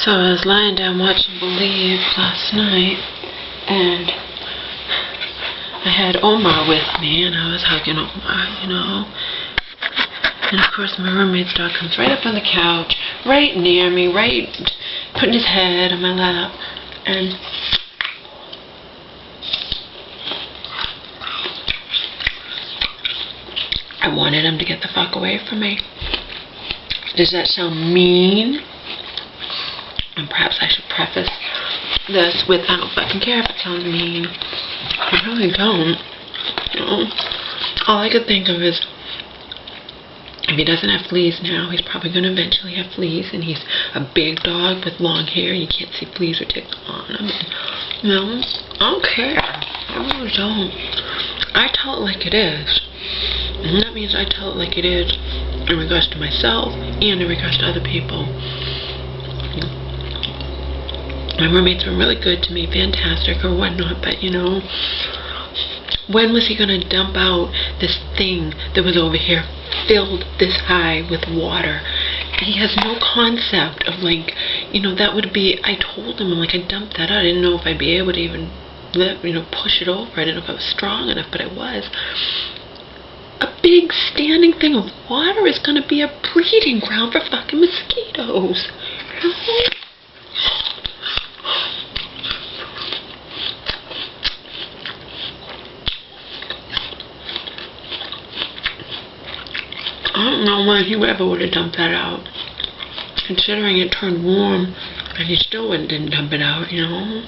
So I was lying down watching Believe last night, and I had Omar with me, and I was hugging Omar, you know. And of course my roommate's dog comes right up on the couch, right near me, right, putting his head on my lap, and I wanted him to get the fuck away from me. Does that sound mean? And perhaps I should preface this with, I don't fucking care if it sounds mean. I really don't. You know? All I could think of is, if he doesn't have fleas now, he's probably going to eventually have fleas, and he's a big dog with long hair, and you can't see fleas or ticks on him. You know? I don't care. I really don't. I tell it like it is. And that means I tell it like it is in regards to myself and in regards to other people. My roommate's been really good to me, fantastic or whatnot, but you know, when was he going to dump out this thing that was over here filled this high with water? He has no concept of, like, you know, that would be, I told him, I'm like, I dumped that out. I didn't know if I'd be able to even, push it over. I didn't know if I was strong enough, but I was. A big standing thing of water is going to be a breeding ground for fucking mosquitoes. I don't know when he ever would have dumped that out. Considering it turned warm, and he still didn't dump it out, you know?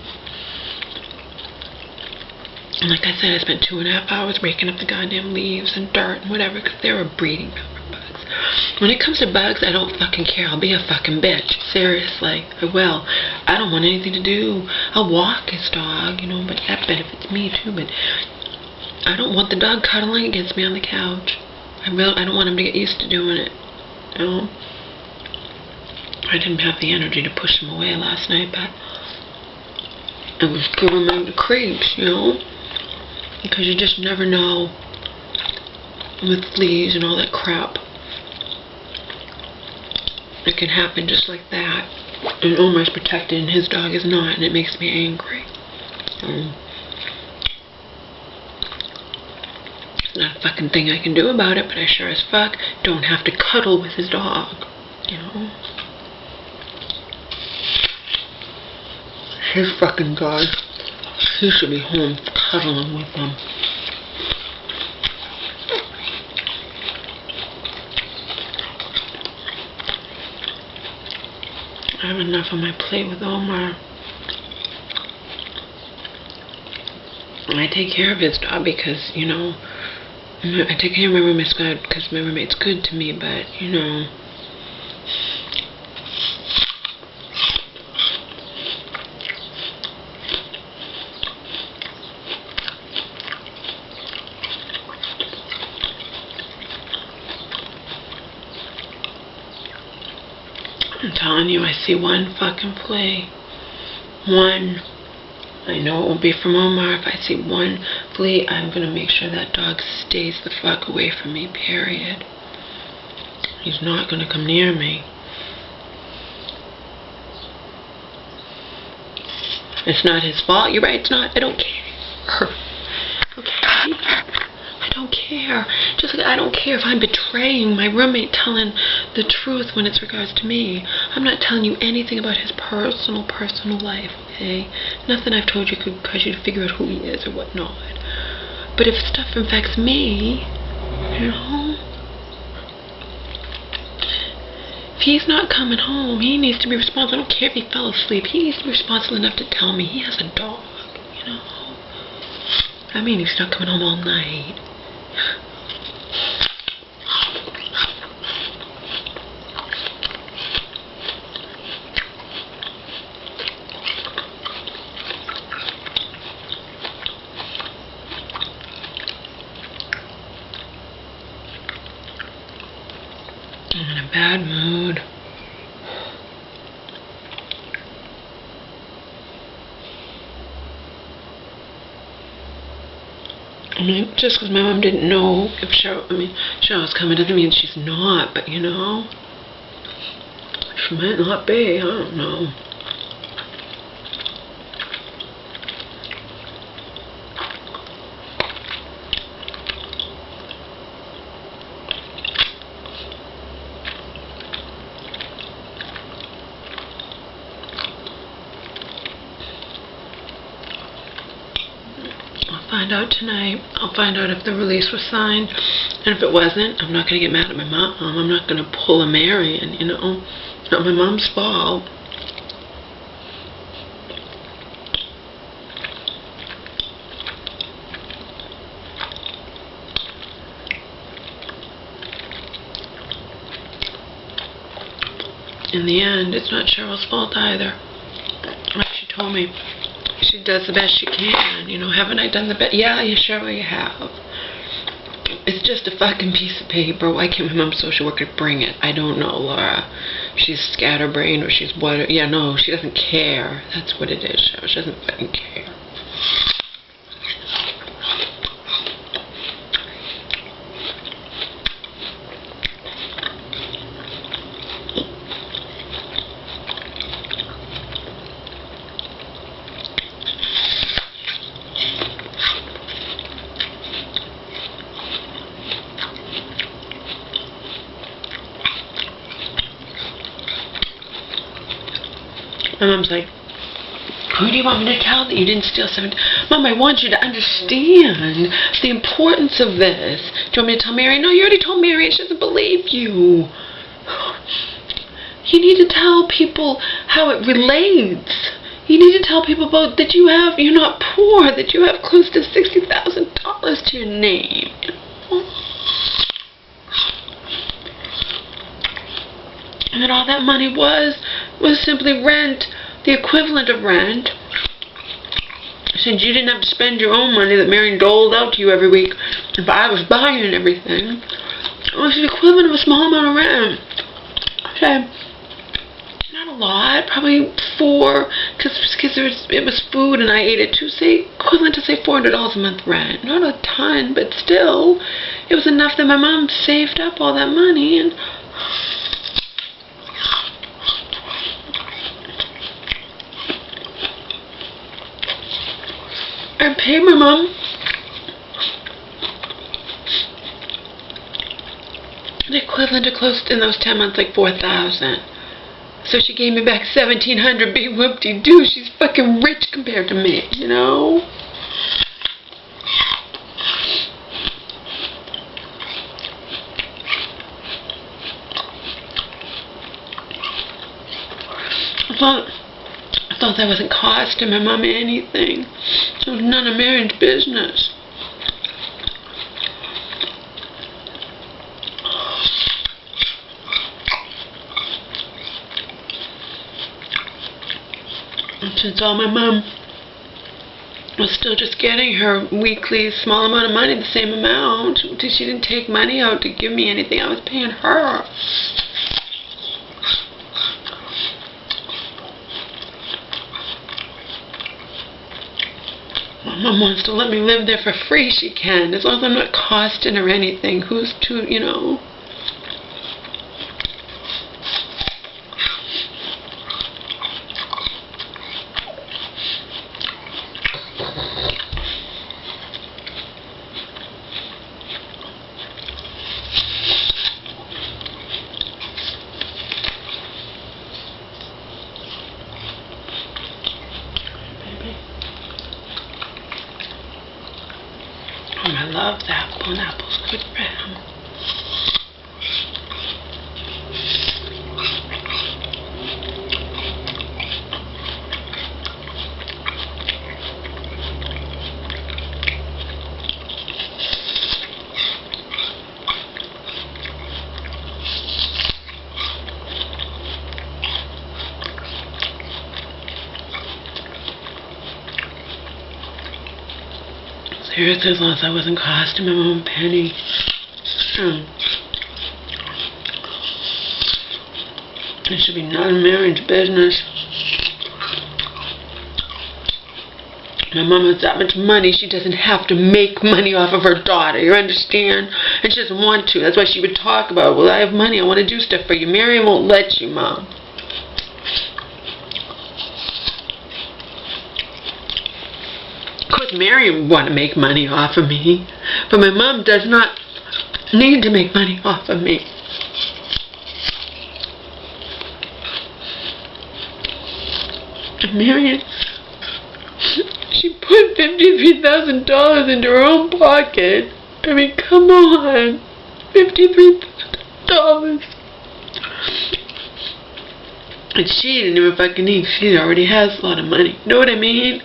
And like I said, I spent 2.5 hours raking up the goddamn leaves and dirt and whatever, because they were breeding ground for bugs. When it comes to bugs, I don't fucking care. I'll be a fucking bitch. Seriously, I will. I don't want anything to do. I'll walk his dog, you know, but that benefits me too, but I don't want the dog cuddling against me on the couch. I don't want him to get used to doing it, you know. I didn't have the energy to push him away last night, but it was giving me the creeps, you know. Because you just never know with fleas and all that crap. It can happen just like that. And Omar's protected and his dog is not, and it makes me angry. Not a fucking thing I can do about it, but I sure as fuck don't have to cuddle with his dog, you know. His fucking dog, he should be home cuddling with him. I have enough on my plate with Omar. And I take care of his dog because, you know, I take care of my roommate's good because my roommate's good to me, but, you know, I'm telling you, I see one fucking flea. One. I know it won't be from Omar. If I see one flea, I'm going to make sure that dog stays the fuck away from me, period. He's not going to come near me. It's not his fault. You're right, it's not. I don't care. Okay? I don't care. Just like I don't care if I'm betraying my roommate telling the truth when it's regards to me. I'm not telling you anything about his personal life, okay? Nothing I've told you could cause you to figure out who he is or whatnot. But if stuff infects me, you know, if he's not coming home, he needs to be responsible. I don't care if he fell asleep. He needs to be responsible enough to tell me he has a dog, you know. I mean, he's not coming home all night. I'm in a bad mood. I mean, just because my mom didn't know if Cheryl was coming doesn't mean she's not, but you know, Might not be, I don't know. I'll find out tonight. I'll find out if the release was signed. And if it wasn't, I'm not going to get mad at my mom. I'm not going to pull a Marion, you know. It's not my mom's fault. In the end, it's not Cheryl's fault either. Like she told me, she does the best she can. You know, haven't I done the best? Yeah, Cheryl, you have. It's just a fucking piece of paper. Why can't my mom's social worker bring it? I don't know, Laura. She's scatterbrained or she's what? Yeah, no, she doesn't care. That's what it is, Cheryl. She doesn't fucking care. My mom's like, who do you want me to tell that you didn't steal 7? Mom, I want you to understand the importance of this. Do you want me to tell Mary? No, you already told Mary. She doesn't believe you. You need to tell people how it relates. You need to tell people about that you're not poor, that you have close to $60,000 to your name. And that all that money was simply rent, the equivalent of rent. Since you didn't have to spend your own money that Marion doled out to you every week, if I was buying everything, it was the equivalent of a small amount of rent. Okay, not a lot, probably 4, because it was food and I ate it too. Say equivalent to say $400 a month rent. Not a ton, but still, it was enough that my mom saved up all that money and. I paid my mom the equivalent to close in those 10 months, like $4,000. So she gave me back $1,700. Big whoop-de-doo. She's fucking rich compared to me, you know. I thought that wasn't costing my mom anything. It was none of Marion's business. And since all my mom was still just getting her weekly small amount of money, the same amount, she didn't take money out to give me anything. I was paying her. Mom wants to let me live there for free, she can. As long as I'm not costing her anything. Who's to, you know. I love the apple, and apple's good for him. Seriously, as long as I wasn't costing my mom a penny. It should be none of Marion's business. My mom has that much money, she doesn't have to make money off of her daughter, you understand? And she doesn't want to. That's why she would talk about, well, I have money, I want to do stuff for you. Marion won't let you, Mom. Marion want to make money off of me, but my mom does not need to make money off of me. And Marion, she put $53,000 into her own pocket. I mean, come on. $53,000. And she didn't even fucking need. She already has a lot of money. You know what I mean?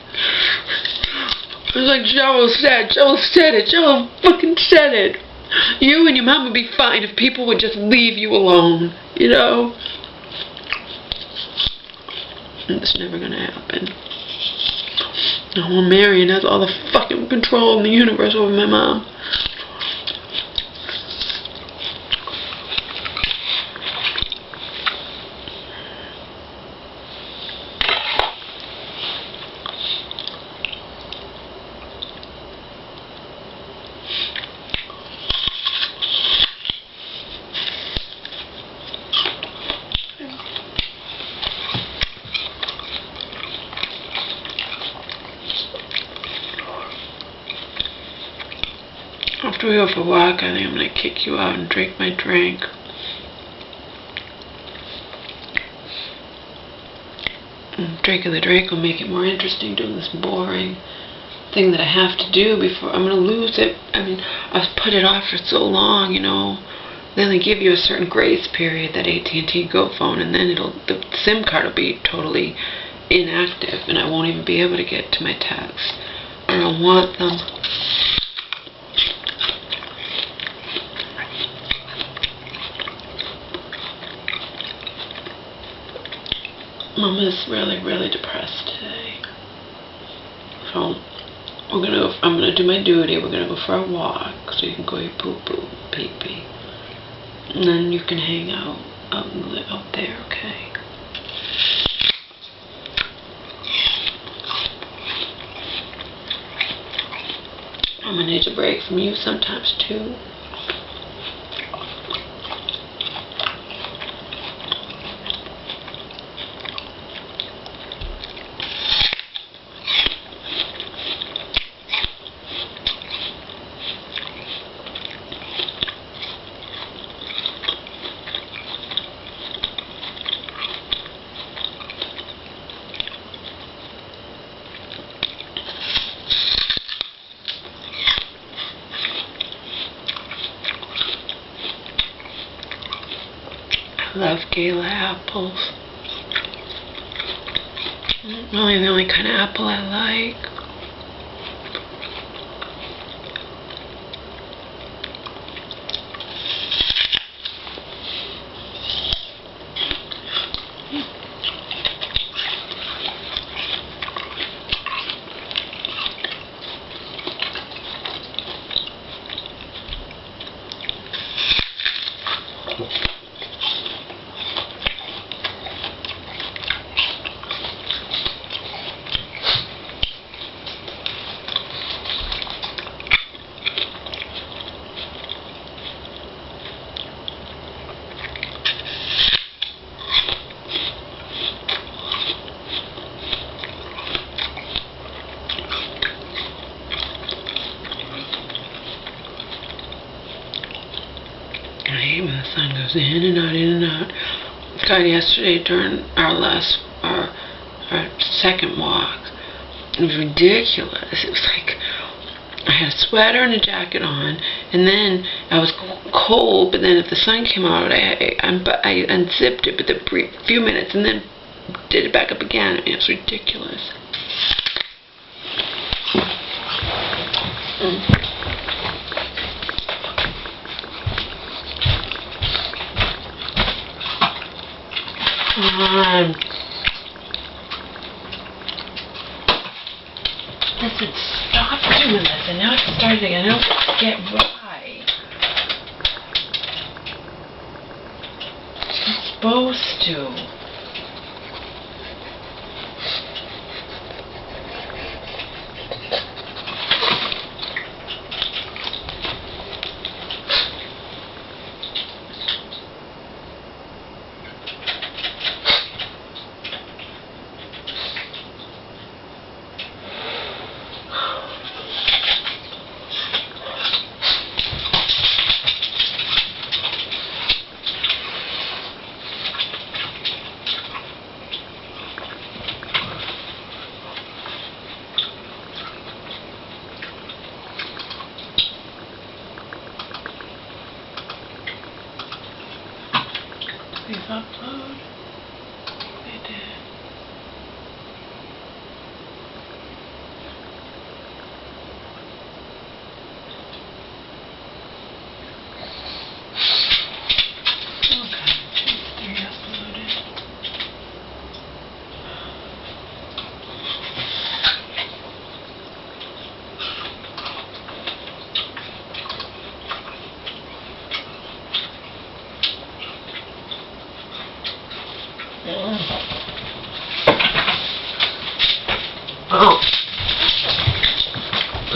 It was like Joel said it. Joel fucking said it. You and your mom would be fine if people would just leave you alone. You know? And it's never gonna happen. Oh, Marion has all the fucking control in the universe over my mom. After we go for a walk, I think I'm going to kick you out and drink my drink. And drinking the drink will make it more interesting, doing this boring thing that I have to do before I'm going to lose it. I mean, I've put it off for so long, you know. Then they give you a certain grace period, that AT&T Go phone, and then the SIM card will be totally inactive, and I won't even be able to get to my texts. I don't want them. Mama's really, really depressed today. So I'm gonna do my duty. We're gonna go for a walk so you can go your poo-poo, pee-pee. And then you can hang out there, okay? I'm gonna need a break from you sometimes too. I love Gala apples. Really the only kind of apple I like. I hate when the sun goes in and out, in and out. God, yesterday during our second walk, it was ridiculous. It was like I had a sweater and a jacket on, and then I was cold, but then if the sun came out, I unzipped it, but the few minutes, and then did it back up again. I mean, it was ridiculous. Listen, stop doing this, and now it's starting again. I don't get why. It's supposed to.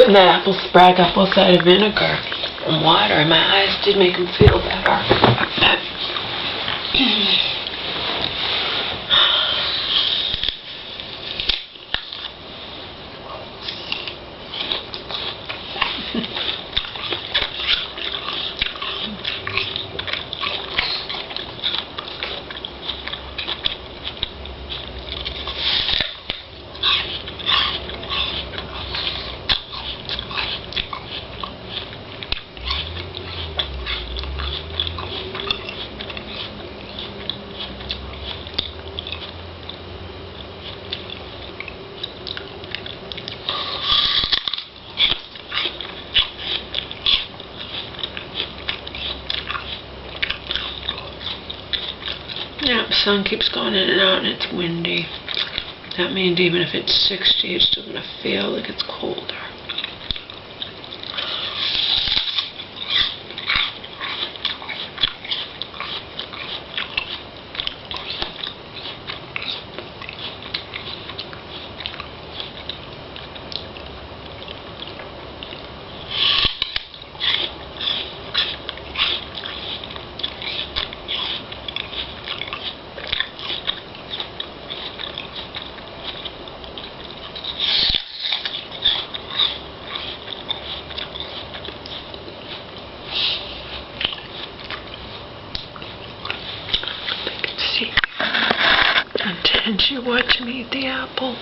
putting that black apple cider vinegar and water in my eyes did make him feel better. Yeah, the sun keeps going in and out and it's windy. That means even if it's 60, it's still going to feel like it's colder. And she watched me eat the apple.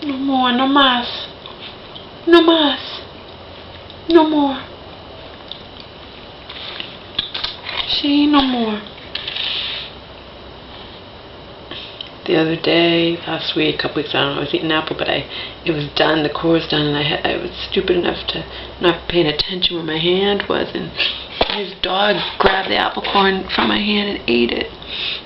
No more, no más. No más. No more. See, no more. The other day, last week, a couple weeks, I don't know, I was eating an apple, but it was done, the core was done, and I was stupid enough to not paying attention where my hand was, and his dog grabbed the apple core from my hand and ate it.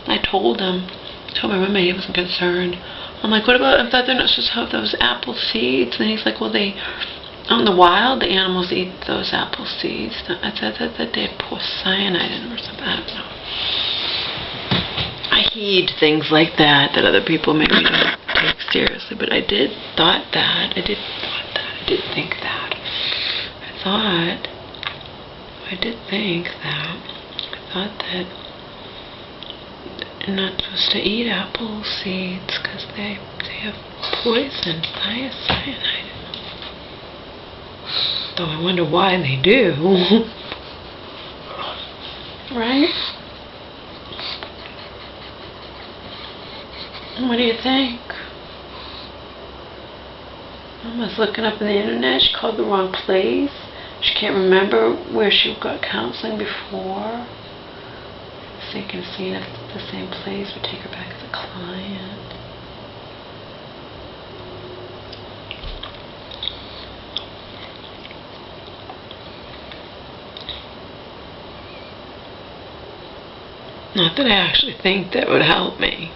I told my roommate he wasn't concerned. I'm like, what about, I thought they're not supposed to have those apple seeds? And he's like, well, out in the wild, the animals eat those apple seeds. I thought that they pour cyanide in them or something, I don't know. I heed things like that other people maybe don't take seriously, but I did think that. I thought that you're not supposed to eat apple seeds because they have poison, cyanide. Though I wonder why they do. Right? What do you think? I was looking up on the internet. She called the wrong place. She can't remember where she got counseling before. Thinking seeing if the same place would take her back. a client. Not that I actually think that would help me.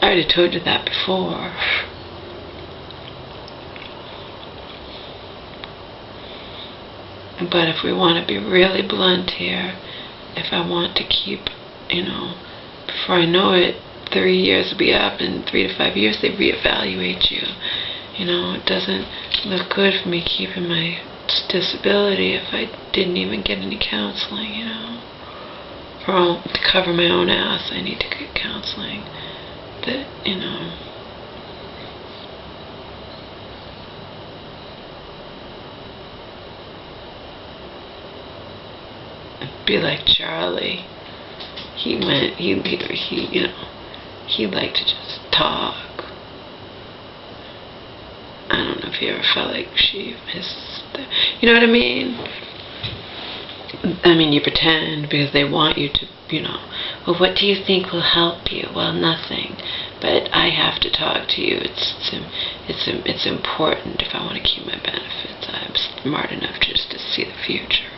I already told you that before. But if we want to be really blunt here, if I want to keep, before I know it, 3 years will be up, and 3 to 5 years they reevaluate you. It doesn't look good for me keeping my disability if I didn't even get any counseling, To cover my own ass, I need to get counseling. That, be like Charlie. He liked to just talk. I don't know if he ever felt like you know what I mean? You pretend because they want you to, well, what do you think will help you? Well, nothing. But I have to talk to you. It's important if I want to keep my benefits. I'm smart enough just to see the future.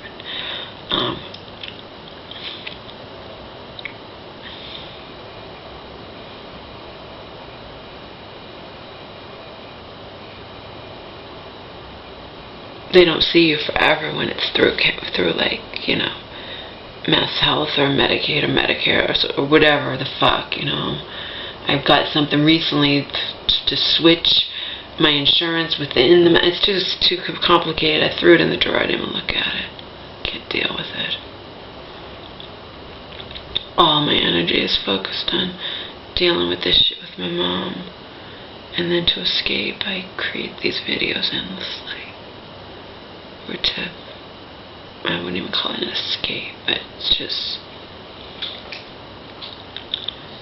They don't see you forever when it's through like, Mass Health or Medicaid or Medicare or whatever the fuck, I've got something recently to switch my insurance within the... It's just too complicated. I threw it in the drawer. I didn't even look at it. Can't deal with it. All my energy is focused on dealing with this shit with my mom. And then to escape, I create these videos endlessly. I wouldn't even call it an escape, but it's just,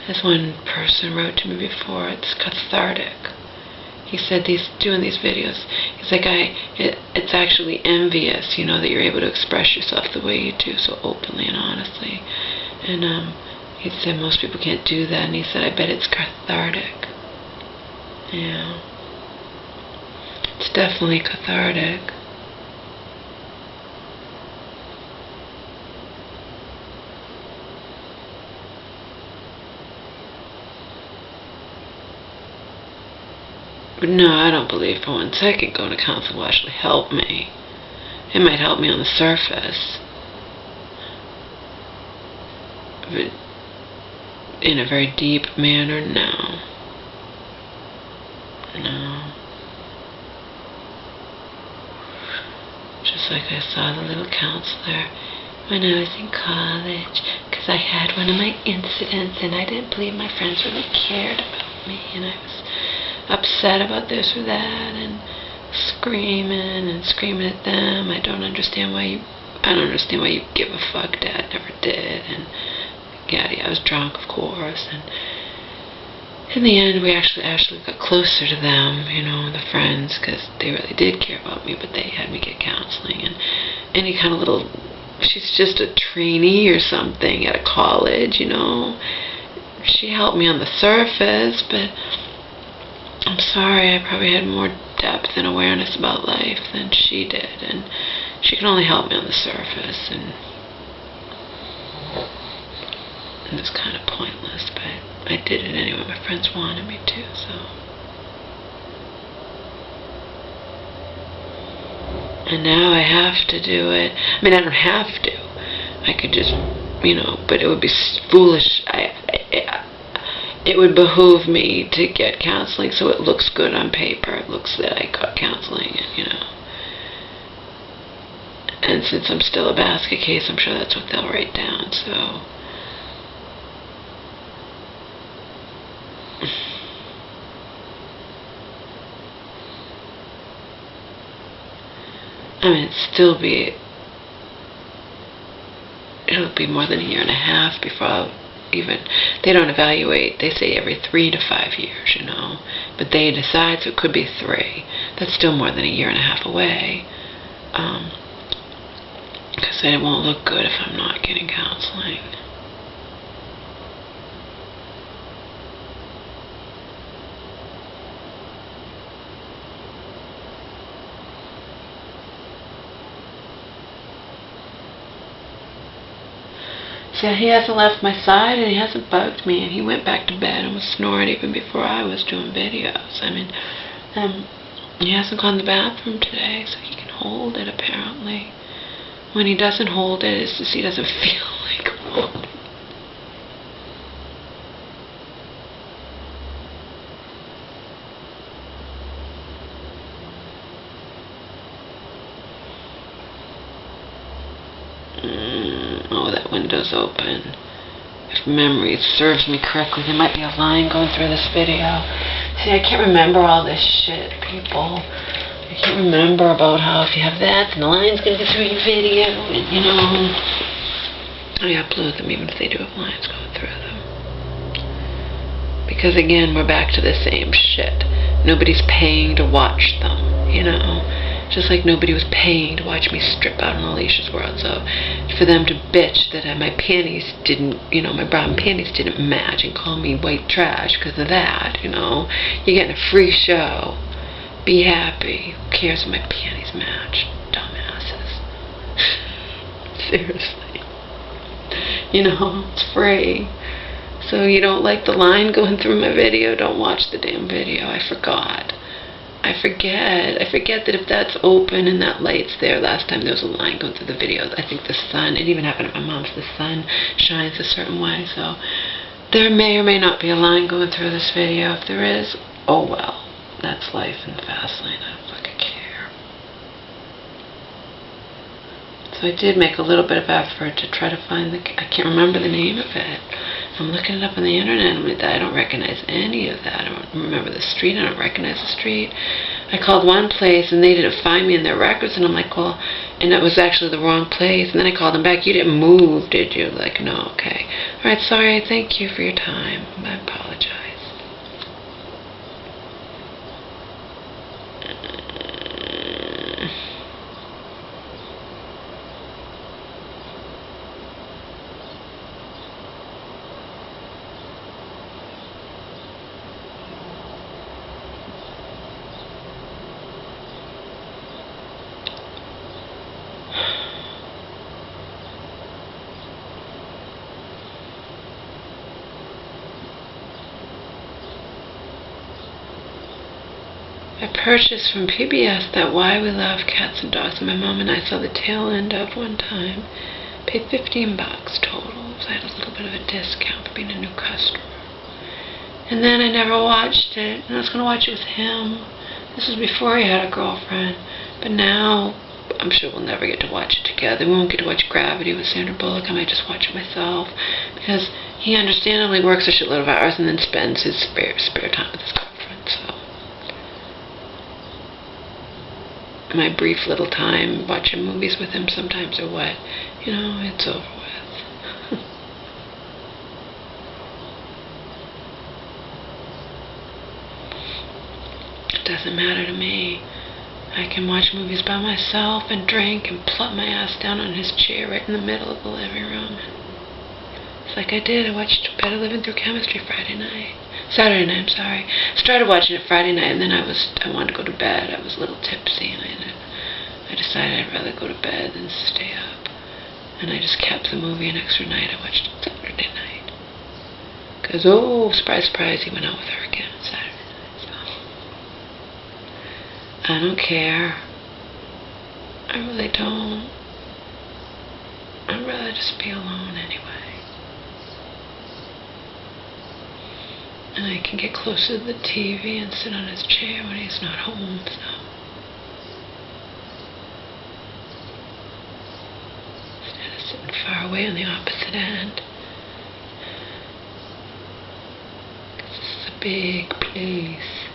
as one person wrote to me before, it's cathartic. He said doing these videos, he's like, it's actually envious, that you're able to express yourself the way you do, so openly and honestly. And he said most people can't do that, and he said, I bet it's cathartic. Yeah. It's definitely cathartic. But no, I don't believe for 1 second going to counseling will actually help me. It might help me on the surface. But in a very deep manner, no. No. Just like I saw the little counselor when I was in college, because I had one of my incidents and I didn't believe my friends really cared about me, and I was upset about this or that and screaming at them. I don't understand why you give a fuck. Dad never did. And yeah, I was drunk, of course, and in the end we actually got closer to them, the friends, because they really did care about me, but they had me get counseling. And any kind of little, she's just a trainee or something at a college, she helped me on the surface, but I'm sorry, I probably had more depth and awareness about life than she did, and she can only help me on the surface, and it was kind of pointless, but I did it anyway. My friends wanted me to, so. And now I have to do it. I don't have to. I could just, but it would be foolish. It would behoove me to get counseling so it looks good on paper. It looks that I got counseling, and since I'm still a basket case, I'm sure that's what they'll write down, so. It'll be more than a year and a half before I'll they don't evaluate, they say every 3 to 5 years, but they decide, so it could be 3. That's still more than a year and a half away, because it won't look good if I'm not getting counseling. So he hasn't left my side and he hasn't bugged me, and he went back to bed and was snoring even before I was doing videos. I mean, he hasn't gone to the bathroom today, so he can hold it apparently. When he doesn't hold it, it's just he doesn't feel like holding it. Oh, that window's open. If memory serves me correctly, there might be a line going through this video. See, I can't remember all this shit, people. I can't remember about how if you have that, then the line's going to go through your video, and, you know. I upload them even if they do have lines going through them. Because, again, we're back to the same shit. Nobody's paying to watch them, you know. Just like nobody was paying to watch me strip out in Alicia's world. So for them to bitch that my panties didn't, you know, my brown panties didn't match and call me white trash because of that, you know. You're getting a free show. Be happy. Who cares if my panties match? Dumbasses. Seriously. You know, it's free. So you don't like the line going through my video? Don't watch the damn video. I forgot. I forget that if that's open and that light's there, last time there was a line going through the videos. I think the sun, it even happened at my mom's, the sun shines a certain way, so there may or may not be a line going through this video. If there is, oh well, that's life in the fast lane. I don't fucking care. So I did make a little bit of effort to try to find I can't remember the name of it. I'm looking it up on the internet. I'm like, I don't recognize any of that. I don't remember the street. I don't recognize the street. I called one place and they didn't find me in their records, and I'm like, well, and it was actually the wrong place. And then I called them back. You didn't move, did you? Like, no, okay. All right, sorry. Thank you for your time. I apologize. I purchased from PBS that Why We Love Cats and Dogs, and my mom and I saw the tail end of one time. Paid $15 total, so I had a little bit of a discount for being a new customer. And then I never watched it, and I was going to watch it with him. This was before he had a girlfriend, but now I'm sure we'll never get to watch it together. We won't get to watch Gravity with Sandra Bullock. I might just watch it myself, because he understandably works a shitload of hours and then spends his spare time with his girlfriend, so. My brief little time watching movies with him sometimes or what, you know, it's over with. It doesn't matter to me. I can watch movies by myself and drink and plop my ass down on his chair right in the middle of the living room. It's like I did. I watched Better Living Through Chemistry Saturday night, I'm sorry. Started watching it Friday night, and then I wanted to go to bed. I was a little tipsy, and I decided I'd rather go to bed than stay up. And I just kept the movie an extra night. I watched it Saturday night. Because, oh, surprise, surprise, he went out with her again on Saturday night, so. I don't care. I really don't. I'd rather just be alone anyway. And I can get closer to the TV and sit on his chair when he's not home, so. Instead of sitting far away on the opposite end. Because this is a big place.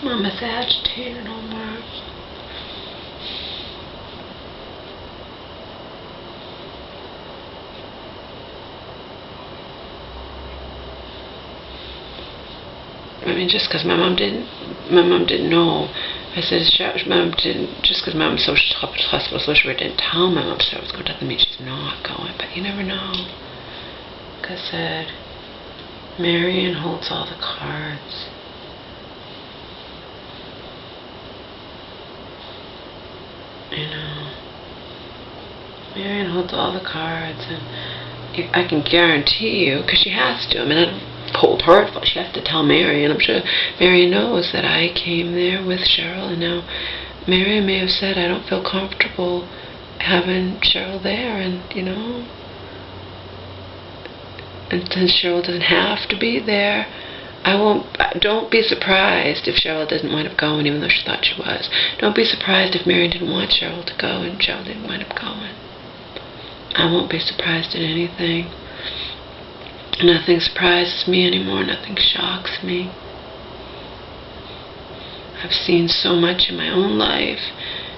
Mama's agitated almost. I mean, just because my mom didn't know I said, Mom didn't, just because Mom's so hospital social worker didn't tell my mom she was going, doesn't mean she's not going. But you never know. Like I said, Marion holds all the cards. You know, Marion holds all the cards, and I can guarantee you, because she has to. I mean, I don't hold her. She has to tell Marion. I'm sure Marion knows that I came there with Cheryl, and now Marion may have said, I don't feel comfortable having Cheryl there, and you know, and since Cheryl doesn't have to be there, don't be surprised if Cheryl doesn't wind up going, even though she thought she was. Don't be surprised if Marion didn't want Cheryl to go and Cheryl didn't wind up going. I won't be surprised at anything. Nothing surprises me anymore. Nothing shocks me. I've seen so much in my own life,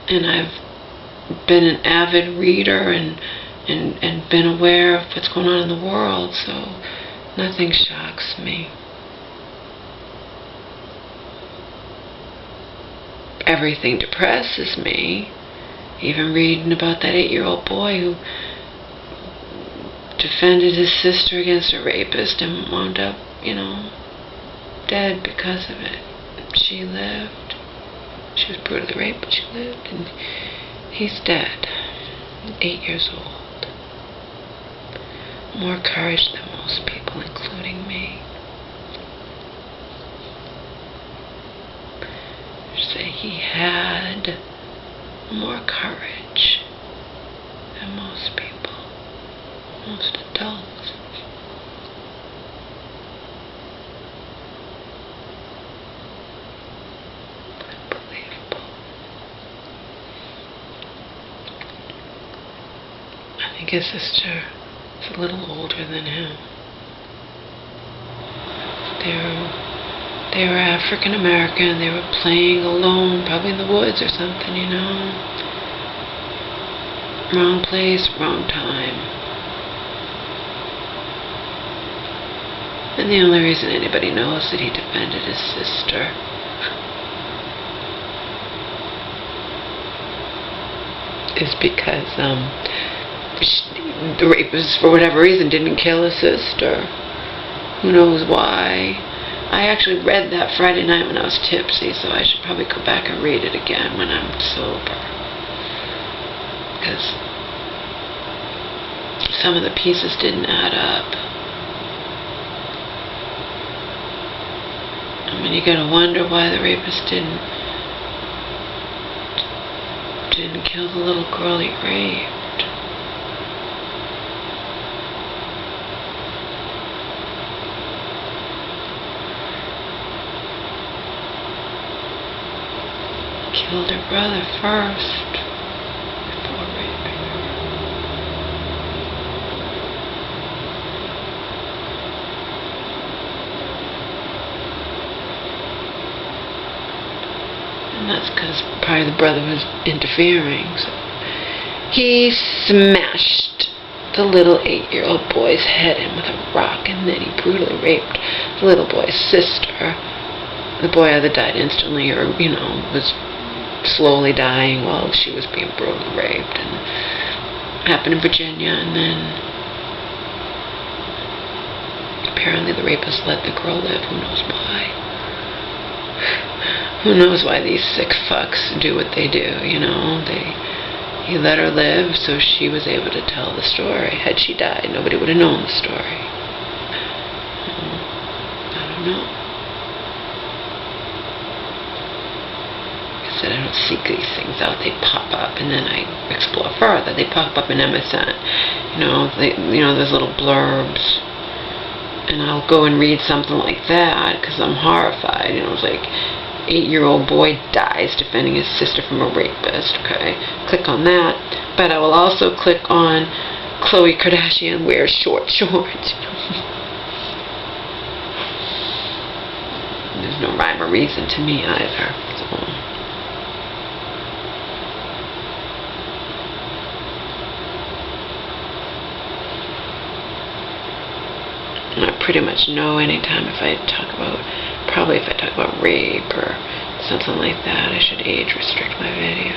and I've been an avid reader and been aware of what's going on in the world, so nothing shocks me. Everything depresses me. Even reading about that 8-year-old boy who defended his sister against a rapist and wound up, you know, dead because of it. She lived. She was brutally raped, but she lived, and he's dead. 8 years old. More courage than most people, including me. Say he had more courage than most people, most adults. Unbelievable. I think his sister is a little older than him. They were African American. They were playing alone, probably in the woods or something, you know. Wrong place, wrong time. And the only reason anybody knows that he defended his sister is because the rapist, for whatever reason, didn't kill his sister. Who knows why? I actually read that Friday night when I was tipsy, so I should probably go back and read it again when I'm sober. Because some of the pieces didn't add up. I mean, you gotta wonder why the rapist didn't kill the little girl he raped. Killed her brother first before raping her. And that's because probably the brother was interfering. So he smashed the little 8-year-old boy's head in with a rock, and then he brutally raped the little boy's sister. The boy either died instantly or, you know, was slowly dying while she was being brutally raped, and it happened in Virginia. And then apparently the rapist let the girl live. Who knows why? Who knows why these sick fucks do what they do, you know? He let her live so she was able to tell the story. Had she died, nobody would have known the story. I don't know. That I don't seek these things out. They pop up, and then I explore further. They pop up in MSN. You know, there's little blurbs, and I'll go and read something like that because I'm horrified. You know, it's like 8-year-old boy dies defending his sister from a rapist. Okay, click on that. But I will also click on Khloe Kardashian wears short shorts. There's no rhyme or reason to me either. So. I pretty much know anytime if I talk about rape or something like that. I should age restrict my video.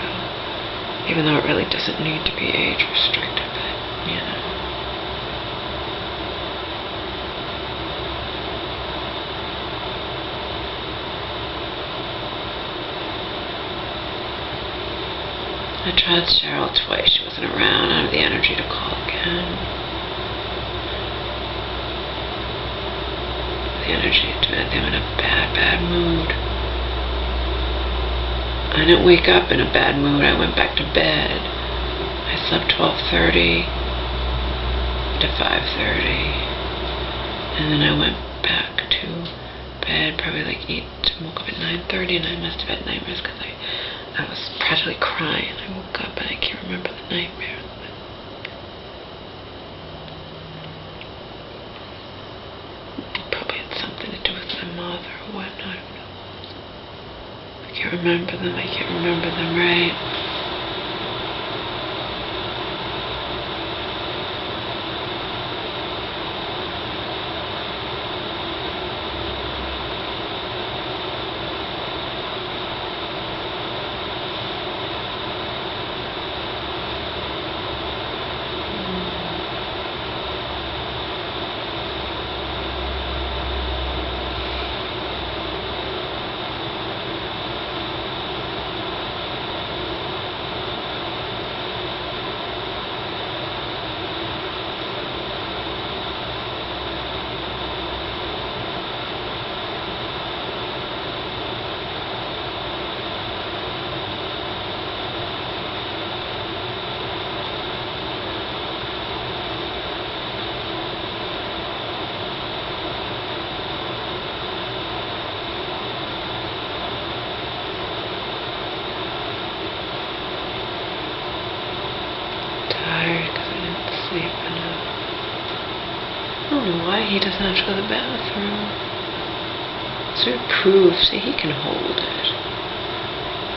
Even though it really doesn't need to be age restricted, but, you know. I tried Cheryl twice. She wasn't around. I don't have the energy to call again. The energy to it. They were in a bad mood. I didn't wake up in a bad mood. I went back to bed. I slept 12:30 to 5:30. And then I went back to bed, probably like 8, woke up at 9:30, and I must have had nightmares because I was practically crying. I woke up and I can't remember the nightmare. It probably had something to do with my mother or whatnot. Who knows? I can't remember them. I can't remember them right. I don't know why he doesn't have to go to the bathroom. So it proves that he can hold it.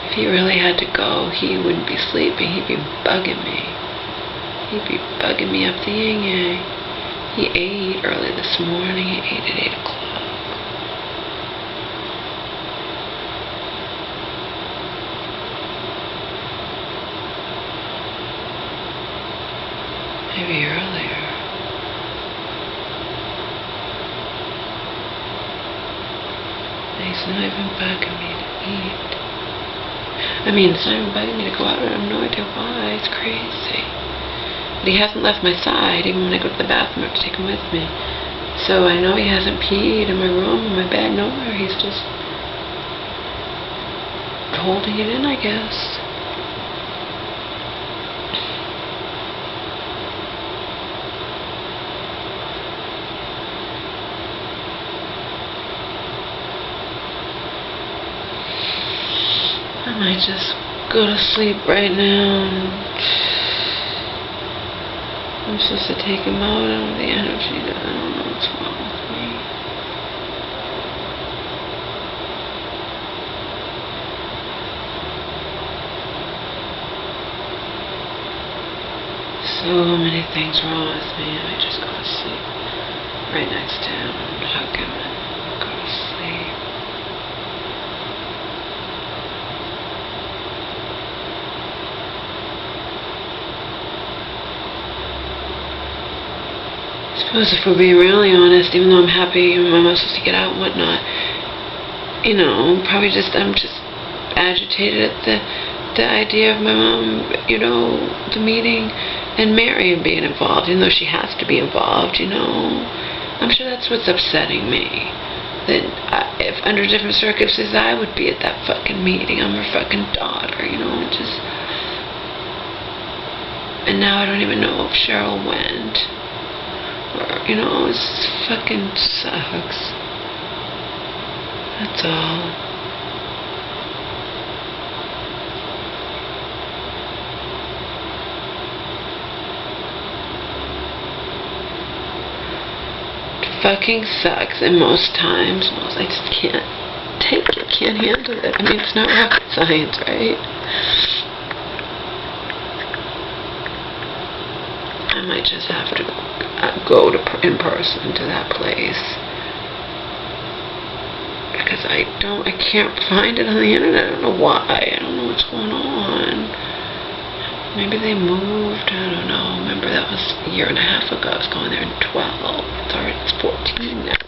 If he really had to go, he wouldn't be sleeping. He'd be bugging me. He'd be bugging me up the yin-yang. He ate early this morning. He ate at 8 o'clock. Maybe earlier. He's not even bugging me to eat. I mean, it's not even bugging me to go out. I have no idea why. It's crazy. But he hasn't left my side. Even when I go to the bathroom, I have to take him with me. So I know he hasn't peed in my room, in my bed, nowhere. He's just holding it in, I guess. I might just go to sleep right now. I'm supposed to take him out. I don't have the energy. I don't know what's wrong with me. So many things wrong with me. I might just go to sleep right next to him and hug him and go to sleep. I suppose if we're being really honest, even though I'm happy my mom's supposed to get out and whatnot, you know, probably just, I'm just agitated at the idea of my mom, you know, the meeting and Mary being involved, even though she has to be involved, you know. I'm sure that's what's upsetting me. That if under different circumstances I would be at that fucking meeting. I'm her fucking daughter, you know, just. And now I don't even know if Cheryl went. You know, it fucking sucks. That's all. It fucking sucks, and most times, I just can't take it, can't handle it. I mean, it's not rocket science, right? I might just have to go in person to that place, because because I can't find it on the internet. I don't know why. I don't know what's going on. Maybe they moved. I don't know. Remember, that was a year and a half ago. I was going there in 12. It's 14 now.